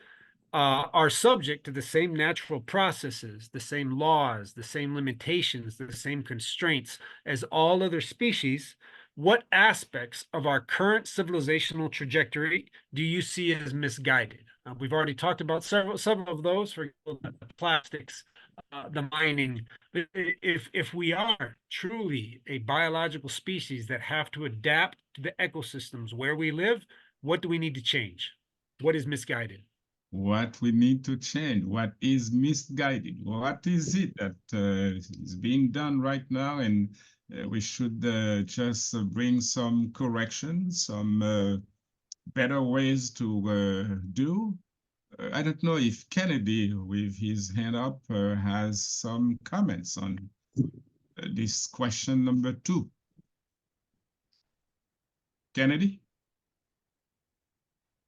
are subject to the same natural processes, the same laws, the same limitations, the same constraints as all other species, what aspects of our current civilizational trajectory do you see as misguided? We've already talked about several of those, for example, the plastics, the mining. If we are truly a biological species that have to adapt to the ecosystems where we live, what do we need to change? What is misguided? What we need to change, what is misguided, what is it that is being done right now, and we should just bring some corrections, some better ways to do. I don't know if Kennedy, with his hand up, has some comments on this question number 2. Kennedy?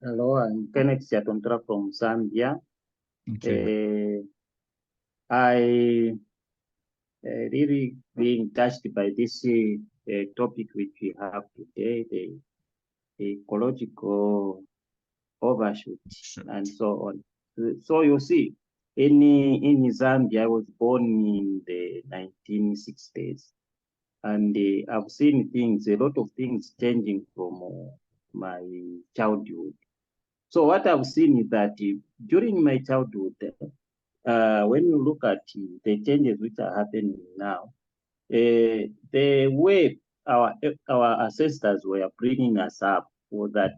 Hello, I'm Kenneth Siatontra from Zambia. Okay. I really being touched by this topic which we have today, the ecological overshoot and so on. So you see, in Zambia, I was born in the 1960s, and I've seen things, a lot of things changing from my childhood. So what I've seen is that during my childhood, when you look at the changes which are happening now, the way our ancestors were bringing us up was that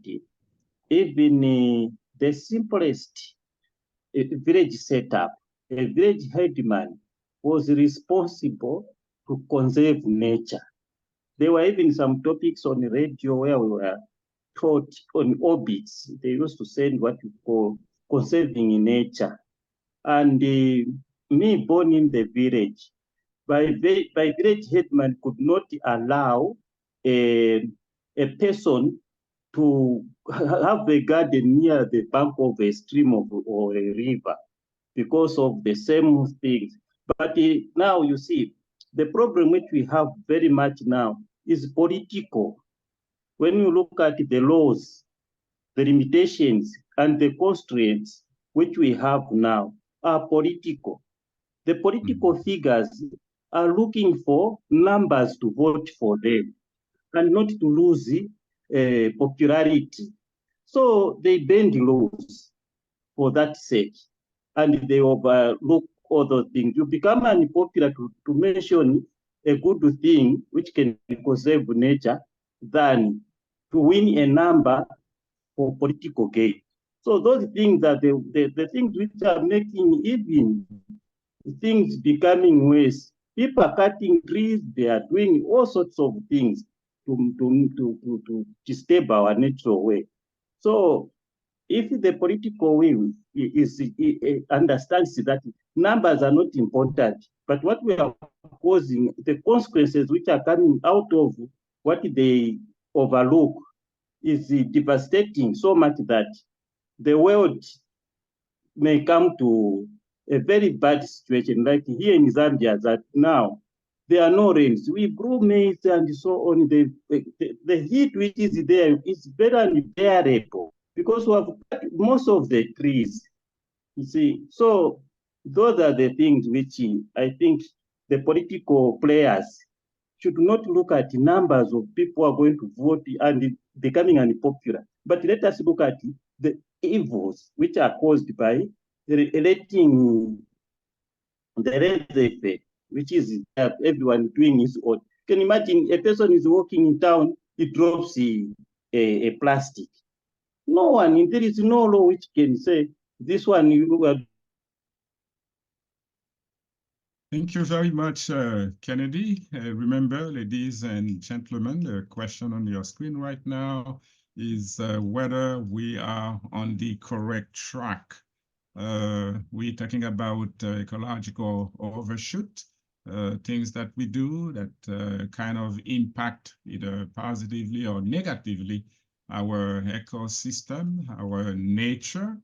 even the simplest village setup, a village headman was responsible to conserve nature. There were even some topics on the radio where we were taught on orbits. They used to send what we call conserving in nature. And me born in the village, by village headman could not allow a person to have a garden near the bank of a stream or a river because of the same things. But now you see, the problem which we have very much now is political. When you look at the laws, the limitations, and the constraints which we have now are political. The political figures are looking for numbers to vote for them and not to lose popularity. So they bend laws for that sake, and they overlook other things. You become unpopular to mention a good thing which can conserve nature than to win a number for political gain. So those things are the things which are making even things becoming worse. People are cutting trees, they are doing all sorts of things to disturb our natural way. So if the political will understands that numbers are not important, but what we are causing, the consequences which are coming out of what they overlook is devastating so much that the world may come to a very bad situation, like here in Zambia, that now there are no rains. We grow maize and so on. The heat which is there is very unbearable because we have cut most of the trees. You see, so those are the things which I think the political players should not look at numbers of people who are going to vote and becoming unpopular, but let us look at the evils which are caused by letting the laissez-faire, which is everyone doing his own. You can imagine a person is walking in town, he drops a plastic. No one, there is no law which can say this one you are. Thank you very much, Kennedy. Remember, ladies and gentlemen, the question on your screen right now is whether we are on the correct track. We're talking about ecological overshoot, things that we do that kind of impact either positively or negatively our ecosystem, our nature.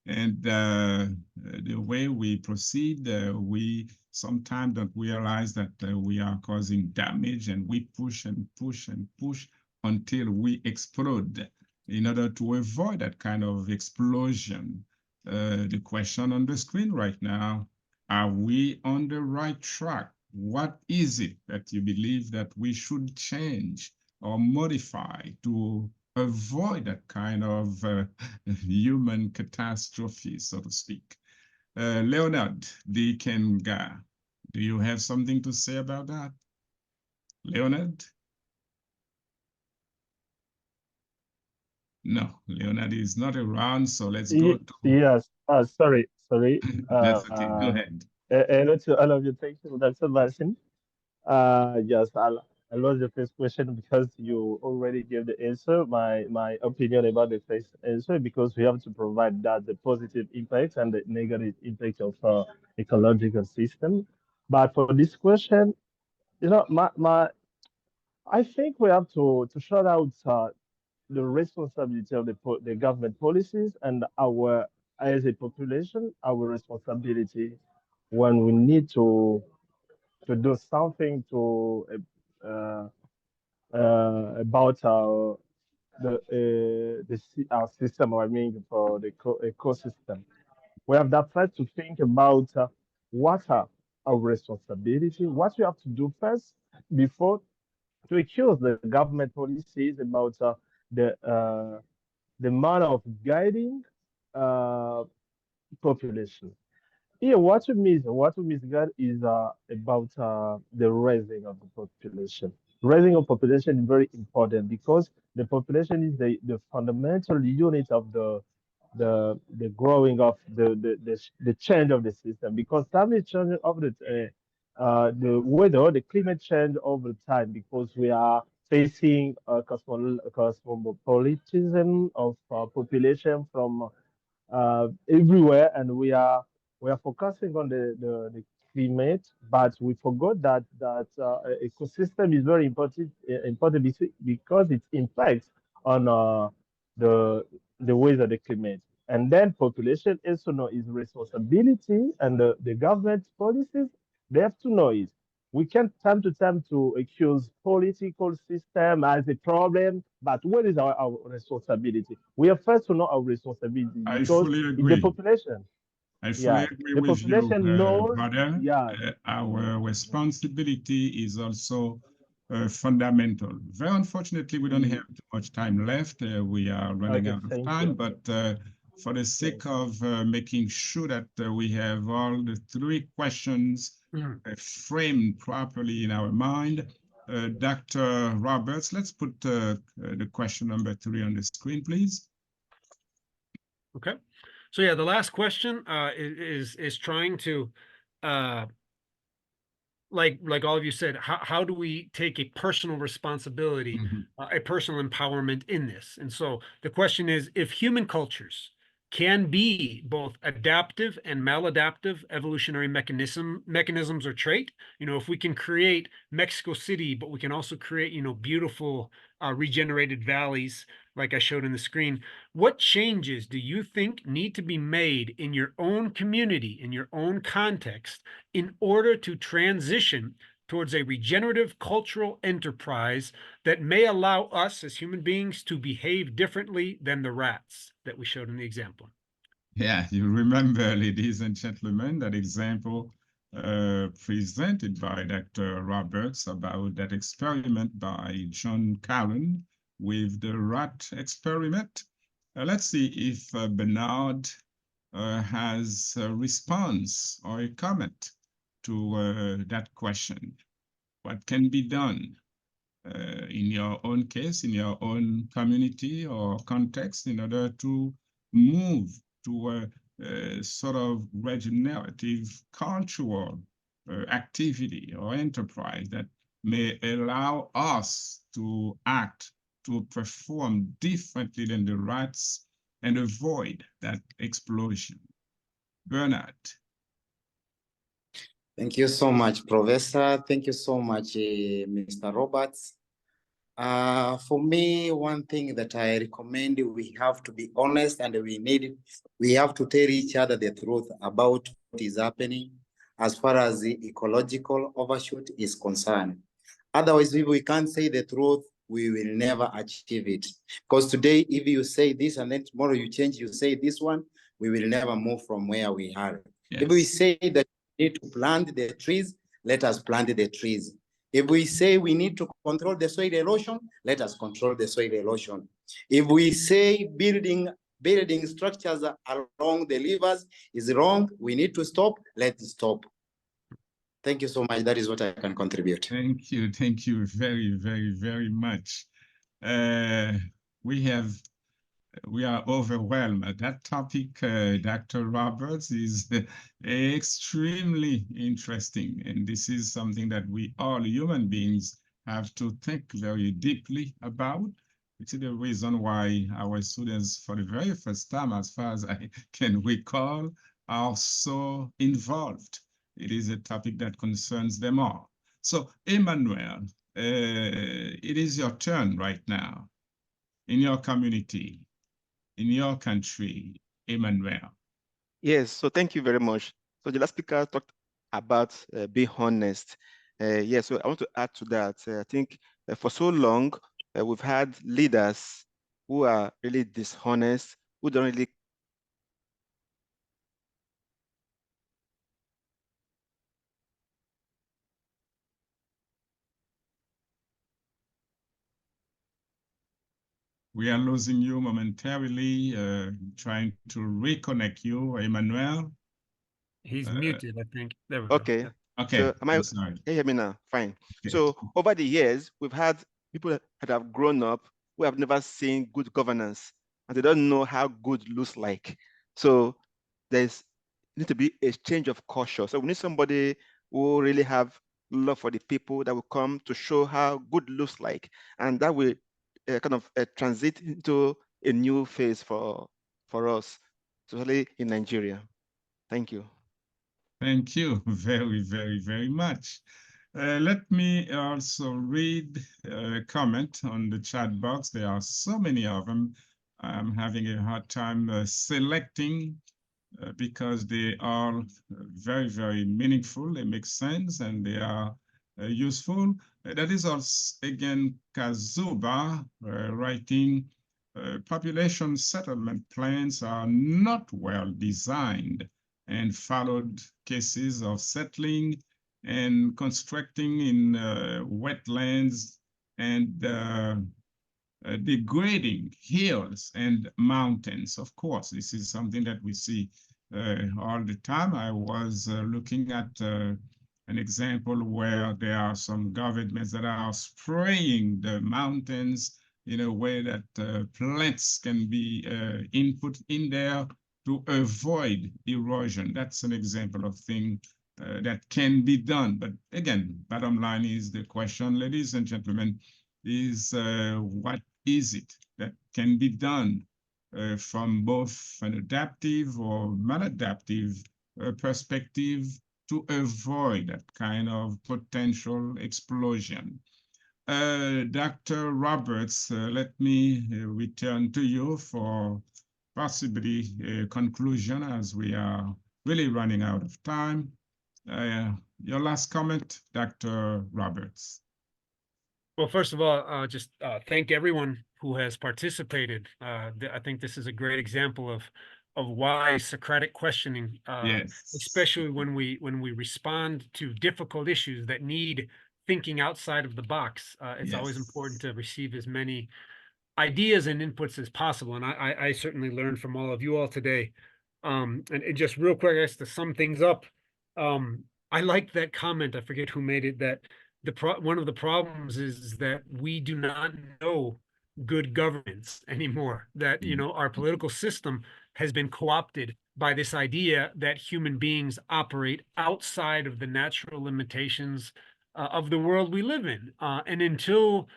And the way we proceed, we sometimes don't realize that we are causing damage, and we push and push and push until we explode. In order to avoid that kind of explosion, the question on the screen right now, are we on the right track? What is it that you believe that we should change or modify to avoid that kind of human catastrophe, so to speak? Leonard D. Kenga, do you have something to say about that? Leonard? No, Leonard is not around, so let's go to... Yes, sorry. That's okay, go ahead. Hello to all of you. Thank you, Dr. Martin. Yes, I lost the first question because you already gave the answer. My opinion about the first answer, because we have to provide that the positive impact and the negative impact of ecological system. But for this question, you know, I think we have to shout out the responsibility of the government policies and our, as a population, our responsibility when we need to do something to about our system, I mean, for the ecosystem. We have that first to think about what are our responsibility, what we have to do first before to accuse the government policies about the manner of guiding uh, population. Yeah, what we miss God is about the raising of the population. Raising of population is very important because the population is the fundamental unit of the growing of the change of the system, because climate change of the weather, the climate change over time, because we are facing cosmopolitanism of population from everywhere, and we are focusing on the climate, but we forgot that ecosystem is very important because it impacts on the the ways of the climate. And then population also know its responsibility, and the government policies, they have to know it. We can time to time to accuse political system as a problem, but what is our responsibility? We have first to know our responsibility I because fully it's the agree. population. I fully Yeah, agree the with you, population knows. brother. Yeah, Our responsibility is also fundamental. Very unfortunately, we don't have too much time left. We are running okay, out of thank time, you. but for the sake of making sure that we have all the three questions framed properly in our mind, Dr. Roberts, let's put the question number 3 on the screen, please. Okay. So yeah, the last question is trying to like all of you said, how do we take a personal responsibility, a personal empowerment in this? And so the question is, if human cultures can be both adaptive and maladaptive evolutionary mechanisms or trait, if we can create Mexico City, but we can also create, beautiful regenerated valleys, like I showed in the screen, what changes do you think need to be made in your own community, in your own context, in order to transition towards a regenerative cultural enterprise that may allow us as human beings to behave differently than the rats that we showed in the example? Yeah, you remember, ladies and gentlemen, that example presented by Dr. Roberts about that experiment by John Callan with the rat experiment. Let's see if Bernard has a response or a comment to that question. What can be done in your own case, in your own community or context, in order to move to a sort of regenerative cultural activity or enterprise that may allow us to act, to perform differently than the rats and avoid that explosion? Bernard. Thank you so much, Professor. Thank you so much, Mr. Roberts. For me, one thing that I recommend, we have to be honest, and we have to tell each other the truth about what is happening as far as the ecological overshoot is concerned. Otherwise, if we can't say the truth, we will never achieve it. Because today, if you say this and then tomorrow you change, you say this one, we will never move from where we are. Yes. If we say that we need to plant the trees, let us plant the trees. If we say we need to control the soil erosion, let us control the soil erosion. If we say building structures along the rivers is wrong, we need to stop, let's stop. Thank you so much. That is what I can contribute. Thank you. Thank you very, very, very much. We are overwhelmed. That topic, Dr. Roberts, is extremely interesting. And this is something that we all human beings have to think very deeply about. Which is the reason why our students, for the very first time, as far as I can recall, are so involved. It is a topic that concerns them all. So, Emmanuel, it is your turn right now in your community, in your country, Emmanuel. Yes, so thank you very much. So the last speaker talked about being honest. Yes, so I want to add to that. I think for so long, we've had leaders who are really dishonest, who don't really We are losing you momentarily, trying to reconnect you, Emmanuel. He's muted, I think. There we okay. go. Okay, So I'm sorry. Can you hear me now? Fine. Okay. So over the years, we've had people that have grown up who have never seen good governance, and they don't know how good looks like. So there's need to be a change of culture. So we need somebody who really have love for the people that will come to show how good looks like, and that will kind of transit into a new phase for us, especially in Nigeria. Thank you. Thank you very, very, very much. Let me also read a comment on the chat box. There are so many of them. I'm having a hard time selecting because they are very, very meaningful. They make sense and they are useful. That is also, again, Kazuba writing, population settlement plans are not well designed and followed cases of settling and constructing in wetlands and degrading hills and mountains. Of course, this is something that we see all the time. I was looking at an example where there are some governments that are spraying the mountains in a way that plants can be input in there to avoid erosion. That's an example of thing that can be done. But again, bottom line is the question, ladies and gentlemen, is what is it that can be done from both an adaptive or maladaptive perspective to avoid that kind of potential explosion? Dr. Roberts, let me return to you for possibly a conclusion as we are really running out of time. Your last comment, Dr. Roberts. Well, first of all, just thank everyone who has participated. I think this is a great example of why Socratic questioning, yes, especially when we respond to difficult issues that need thinking outside of the box. It's always important to receive as many ideas and inputs as possible. And I certainly learned from all of you all today. And just real quick, I guess to sum things up, I like that comment. I forget who made it, that one of the problems is that we do not know good governance anymore, that our political system has been co-opted by this idea that human beings operate outside of the natural limitations of the world we live in, and until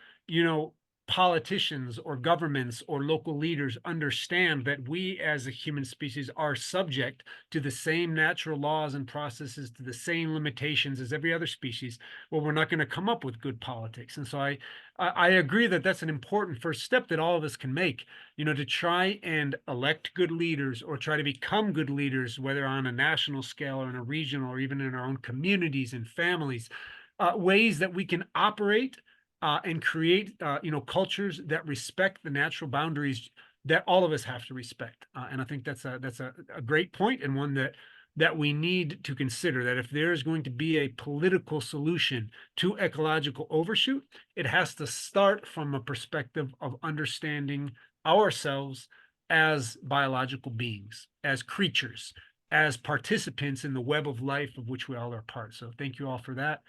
politicians or governments or local leaders understand that we as a human species are subject to the same natural laws and processes, to the same limitations as every other species, well, we're not going to come up with good politics. And so I agree that that's an important first step that all of us can make, to try and elect good leaders or try to become good leaders, whether on a national scale or in a regional or even in our own communities and families, ways that we can operate and create, cultures that respect the natural boundaries that all of us have to respect. And I think that's a great point, and one that we need to consider, that if there is going to be a political solution to ecological overshoot, it has to start from a perspective of understanding ourselves as biological beings, as creatures, as participants in the web of life of which we all are part. So thank you all for that.